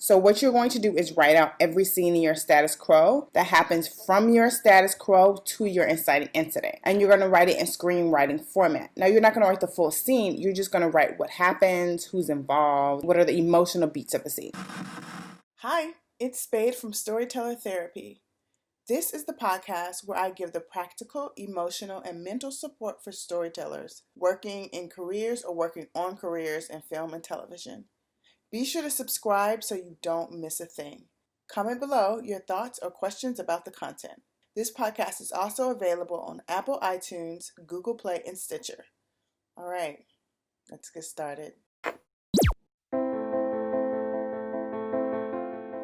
So what you're going to do is write out every scene in your status quo that happens from your status quo to your inciting incident. And you're going to write it in screenwriting format. Now, you're not going to write the full scene. You're just going to write what happens, who's involved, what are the emotional beats of the scene. Hi, it's Spade from Storyteller Therapy. This is the podcast where I give the practical, emotional, and mental support for storytellers working in careers or working on careers in film and television. Be sure to subscribe so you don't miss a thing. Comment below your thoughts or questions about the content. This podcast is also available on Apple iTunes, Google Play, and Stitcher. All right, let's get started.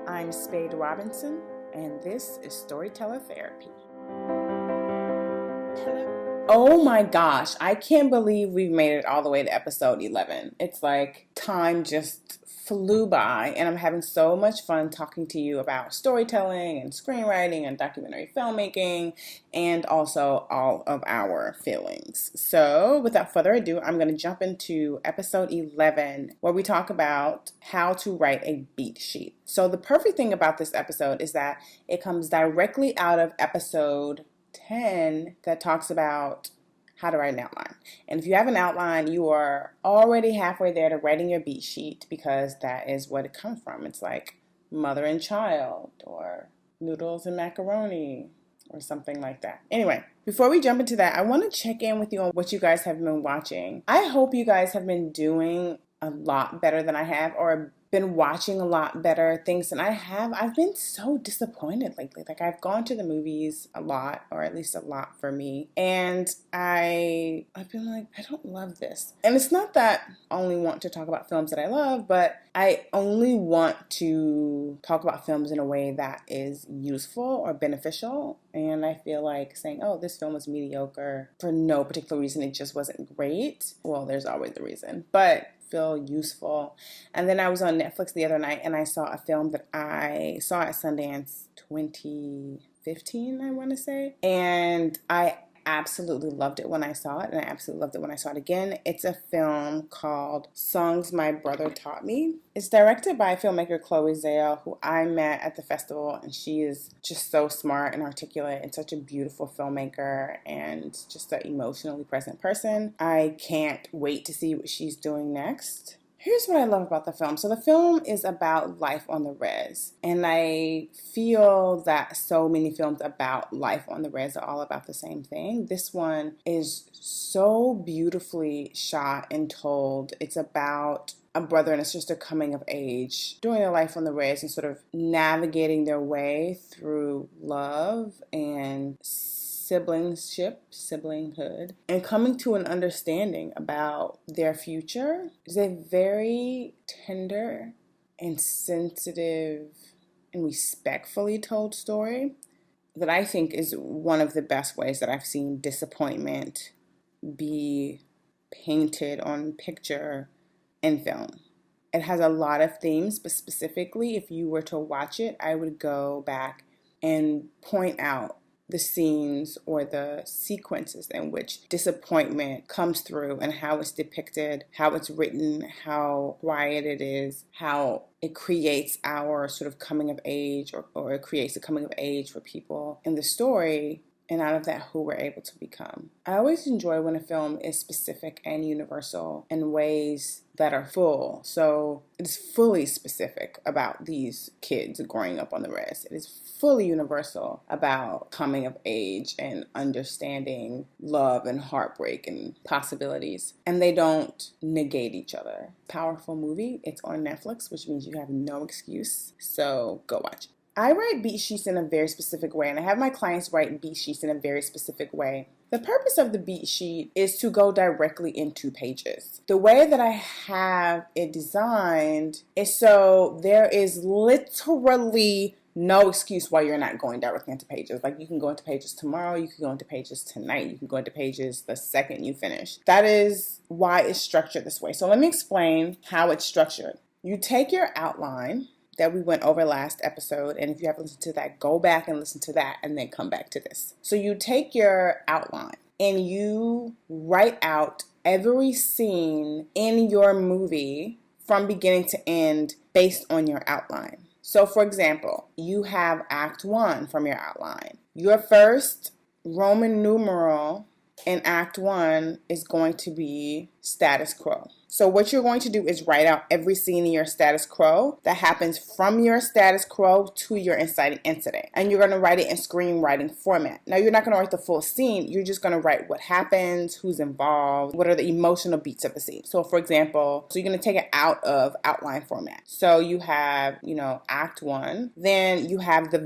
I'm Spade Robinson, and this is Storyteller Therapy. Oh my gosh, I can't believe we've made it all the way to episode 11. It's like time just flew by, and I'm having so much fun talking to you about storytelling and screenwriting and documentary filmmaking and also all of our feelings. So without further ado, I'm going to jump into episode 11 where we talk about how to write a beat sheet. So the perfect thing about this episode is that it comes directly out of episode 10 that talks about how to write an outline. And if you have an outline, you are already halfway there to writing your beat sheet because that is what it comes from. It's like mother and child or noodles and macaroni or something like that. Anyway, before we jump into that, I want to check in with you on what you guys have been watching. I hope you guys have been doing a lot better than I have, or been watching a lot better things than I have. I've been so disappointed lately. Like, I've gone to the movies a lot, or at least a lot for me, and I've been like, I don't love this. And it's not that I only want to talk about films that I love, but I only want to talk about films in a way that is useful or beneficial. And I feel like saying, oh, this film was mediocre for no particular reason, it just wasn't great. Well, there's always a reason, but feel useful. And then I was on Netflix the other night and I saw a film that I saw at Sundance 2015, I want to say. And I absolutely loved it when I saw it, and I absolutely loved it when I saw it again. It's a film called Songs My Brother Taught Me. It's directed by filmmaker Chloe Zhao, who I met at the festival, and she is just so smart and articulate and such a beautiful filmmaker and just an emotionally present person. I can't wait to see what she's doing next. Here's what I love about the film. So the film is about life on the res. And I feel that so many films about life on the res are all about the same thing. This one is so beautifully shot and told. It's about a brother and a sister coming of age, doing their life on the res and sort of navigating their way through love and siblinghood, and coming to an understanding about their future. It's a very tender and sensitive and respectfully told story that I think is one of the best ways that I've seen disappointment be painted on picture in film. It has a lot of themes, but specifically, if you were to watch it, I would go back and point out the scenes or the sequences in which disappointment comes through and how it's depicted, how it's written, how quiet it is, how it creates our sort of coming of age or it creates a coming of age for people in the story, and out of that, who we're able to become. I always enjoy when a film is specific and universal in ways that are full. So it's fully specific about these kids growing up on the res. It is fully universal about coming of age and understanding love and heartbreak and possibilities. And they don't negate each other. Powerful movie. It's on Netflix, which means you have no excuse. So go watch it. I write beat sheets in a very specific way, and I have my clients write beat sheets in a very specific way. The purpose of the beat sheet is to go directly into pages. The way that I have it designed is so there is literally no excuse why you're not going directly into pages. Like, you can go into pages tomorrow, you can go into pages tonight, you can go into pages the second you finish. That is why it's structured this way. So let me explain how it's structured. You take your outline that we went over last episode, and if you haven't listened to that, go back and listen to that and then come back to this. So you take your outline and you write out every scene in your movie from beginning to end based on your outline. So for example, you have Act 1 from your outline. Your first Roman numeral in Act 1 is going to be status quo. So what you're going to do is write out every scene in your status quo that happens from your status quo to your inciting incident. And you're going to write it in screenwriting format. Now, you're not going to write the full scene. You're just going to write what happens, who's involved, what are the emotional beats of the scene. So for example, so you're going to take it out of outline format. So you have, Act 1. Then you have the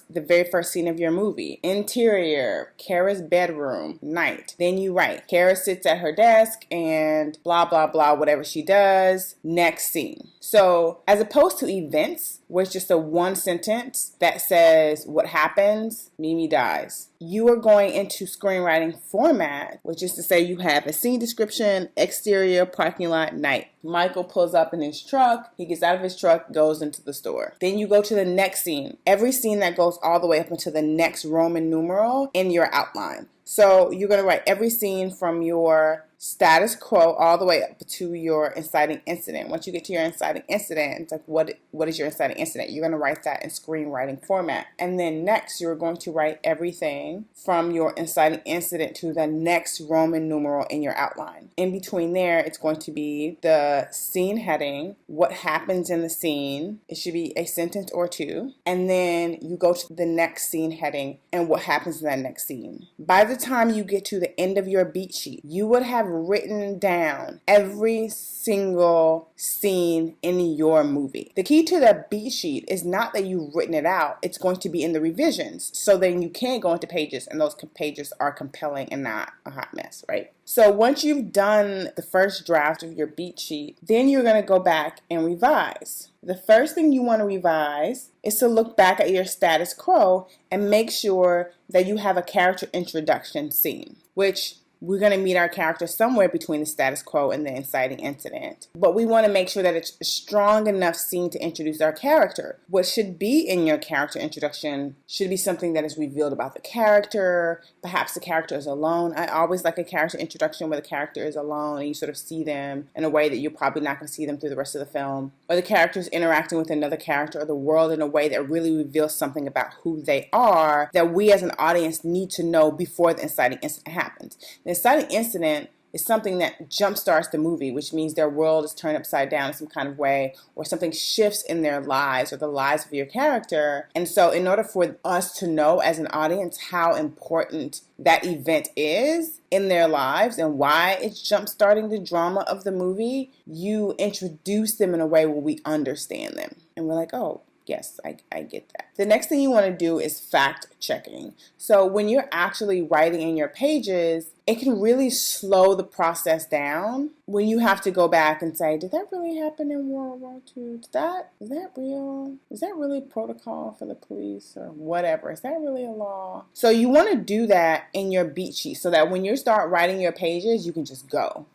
very first scene of your movie. Interior, Kara's bedroom, night. Then you write, Kara sits at her desk and blah, blah, blah, whatever she does, next scene. So as opposed to events, where it's just a one sentence that says what happens, Mimi dies, you are going into screenwriting format, which is to say you have a scene description, exterior, parking lot, night. Michael pulls up in his truck, he gets out of his truck, goes into the store. Then you go to the next scene. Every scene that goes all the way up into the next Roman numeral in your outline. So you're going to write every scene from your status quo all the way up to your inciting incident. Once you get to your inciting incident, it's like, what is your inciting incident? You're going to write that in screenwriting format. And then next, you're going to write everything from your inciting incident to the next Roman numeral in your outline. In between there, it's going to be the scene heading, what happens in the scene. It should be a sentence or two. And then you go to the next scene heading and what happens in that next scene. By the time you get to the end of your beat sheet, you would have written down every single scene in your movie. The key to the beat sheet is not that you've written it out, it's going to be in the revisions. So then you can go into pages and those pages are compelling and not a hot mess, right? So once you've done the first draft of your beat sheet, then you're going to go back and revise. The first thing you want to revise is to look back at your status quo and make sure that you have a character introduction scene, which we're going to meet our character somewhere between the status quo and the inciting incident. But we want to make sure that it's a strong enough scene to introduce our character. What should be in your character introduction should be something that is revealed about the character. Perhaps the character is alone. I always like a character introduction where the character is alone and you sort of see them in a way that you're probably not going to see them through the rest of the film. Or the character is interacting with another character or the world in a way that really reveals something about who they are that we as an audience need to know before the inciting incident happens. The inciting incident is something that jumpstarts the movie, which means their world is turned upside down in some kind of way, or something shifts in their lives or the lives of your character. And so in order for us to know as an audience how important that event is in their lives and why it's jumpstarting the drama of the movie, you introduce them in a way where we understand them. And we're like, oh, yes, I get that. The next thing you want to do is fact checking. So when you're actually writing in your pages, it can really slow the process down when you have to go back and say, did that really happen in World War II? Is that real? Is that really protocol for the police or whatever? Is that really a law? So you want to do that in your beat sheet so that when you start writing your pages, you can just go.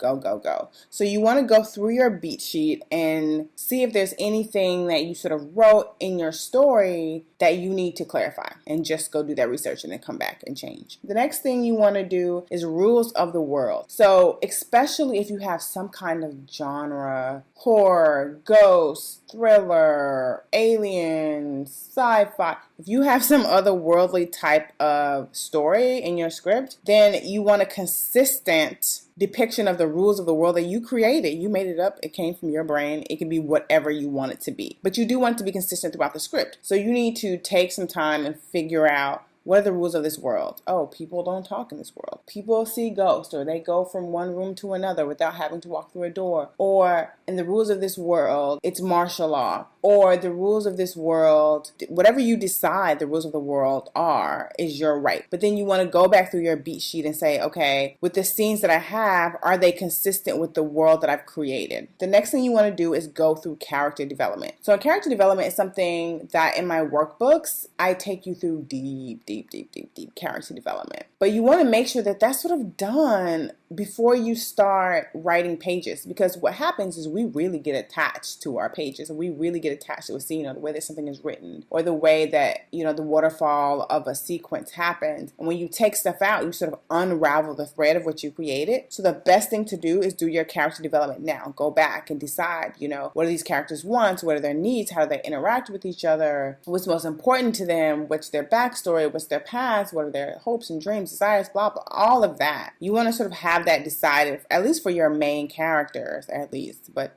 So you want to go through your beat sheet and see if there's anything that you sort of wrote in your story that you need to clarify, and just go do that research and then come back and change. The next thing you want to do is rules of the world. So especially if you have some kind of genre, horror, ghost, thriller, aliens, sci-fi, if you have some otherworldly type of story in your script, then you want a consistent depiction of the rules of the world that you created. You made it up. It came from your brain. It can be whatever you want it to be. But you do want it to be consistent throughout the script. So you need to take some time and figure out, what are the rules of this world? Oh, people don't talk in this world. People see ghosts, or they go from one room to another without having to walk through a door. Or in the rules of this world, it's martial law. Or the rules of this world, whatever you decide the rules of the world are, is your right. But then you want to go back through your beat sheet and say, okay, with the scenes that I have, are they consistent with the world that I've created? The next thing you want to do is go through character development. So character development is something that in my workbooks, I take you through deep. deep character development. But you want to make sure that that's sort of done before you start writing pages, because what happens is we really get attached to our pages, and we really get attached to a scene, or the way that something is written, or the way that, the waterfall of a sequence happens. And when you take stuff out, you sort of unravel the thread of what you created. So the best thing to do is do your character development now. Go back and decide, what do these characters want? What are their needs? How do they interact with each other? What's most important to them? What's their backstory? What's their past? What are their hopes and dreams, desires, blah, blah, all of that. You want to sort of have that decided, at least for your main characters, at least, but,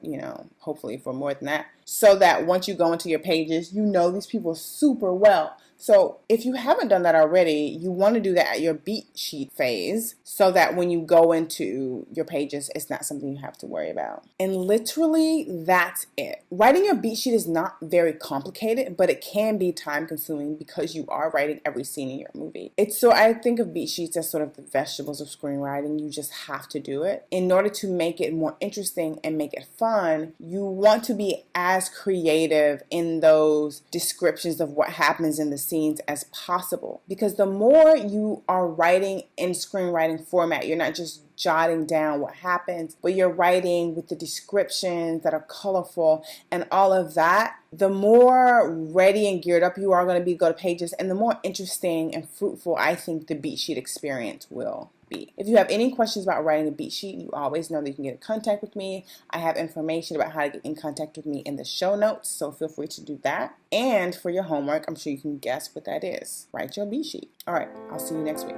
hopefully for more than that, so that once you go into your pages, you know these people super well. So if you haven't done that already, you want to do that at your beat sheet phase, so that when you go into your pages, it's not something you have to worry about. And literally, that's it. Writing your beat sheet is not very complicated, but it can be time consuming because you are writing every scene in your movie. I think of beat sheets as sort of the vegetables of screenwriting. You just have to do it. In order to make it more interesting and make it fun, you want to be as creative in those descriptions of what happens in the scenes as possible, because the more you are writing in screenwriting format, you're not just jotting down what happens, but you're writing with the descriptions that are colorful and all of that, the more ready and geared up you are going to be to go to pages, and the more interesting and fruitful I think the beat sheet experience will be. If you have any questions about writing a beat sheet, you always know that you can get in contact with me. I have information about how to get in contact with me in the show notes, so feel free to do that. And for your homework, I'm sure you can guess what that is. Write your beat sheet. All right, I'll see you next week.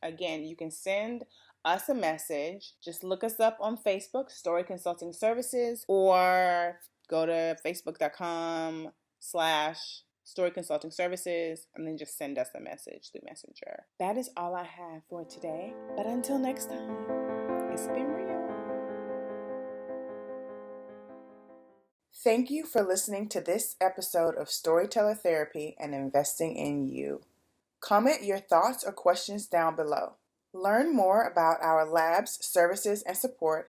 Again, you can send us a message. Just look us up on Facebook, Story Consulting Services, or go to facebook.com/Story Consulting Services, and then just send us a message through Messenger. That is all I have for today. But until next time, it's been real. Thank you for listening to this episode of Storyteller Therapy and Investing in You. Comment your thoughts or questions down below. Learn more about our labs, services, and support